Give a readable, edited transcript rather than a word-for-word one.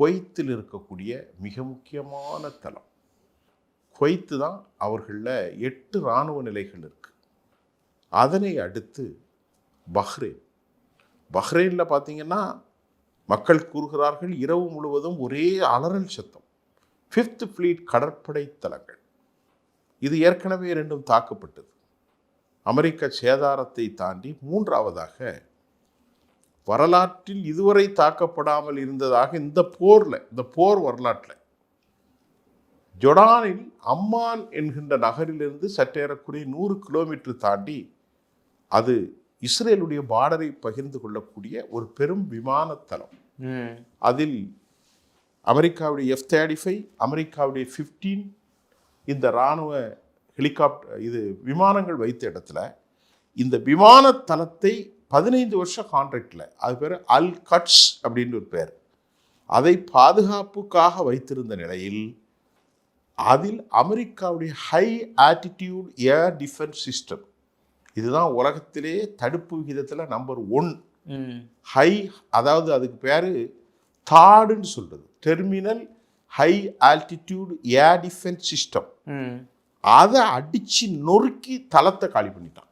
குவைத்தில் இருக்கக்கூடிய மிக முக்கியமான தளம். குவைத்து தான் அவர்களில் 8 இராணுவ நிலைகள் இருக்கு. அதனை அடுத்து பஹ்ரைன். பஹ்ரைனில் பார்த்தீங்கன்னா மக்கள் கூறுகிறார்கள் இரவு முழுவதும் ஒரே அலறல் சத்தம். 5th ஃப்ளீட் கடற்படை தளங்கள். இது ஏற்கனவே 2ம் தாக்கப்பட்டது. அமெரிக்க சேதாரத்தை தாண்டி 3ஆவதாக வரலாற்றில் இதுவரை தாக்கப்படாமல் இருந்ததாக இந்த போர் வரலாற்றில் ஜொர்டானில் அம்மான் என்கின்ற நகரிலிருந்து சற்றேறக்குறைய 100 கிலோமீட்டர் தாண்டி அது இஸ்ரேலுடைய பார்டரை பகிர்ந்து கொள்ளக்கூடிய ஒரு பெரும் விமானத்தளம். அதில் அமெரிக்காவுடைய F-35, அமெரிக்காவுடைய 15 இந்த இராணுவ ஹெலிகாப்டர் விமானங்கள் வைத்த இடத்துல இந்த விமான தளத்தை 15 வருஷம் கான்ட்ராக்டில், அது பேர் அல் கட்ஸ் அப்படின்னு ஒரு பேர், அதை பாதுகாப்புக்காக வைத்திருந்த நிலையில் அதில் அமெரிக்காவுடைய high attitude air defence system, இதுதான் உலகத்திலே தடுப்பு விகிதத்தில் நம்பர் 1 ஹை, அதாவது அதுக்கு பேர் தாடுன்னு சொல்றது, terminal high altitude air defence system. அதை அடிச்சு நொறுக்கி தளத்தை காலி பண்ணிட்டான்.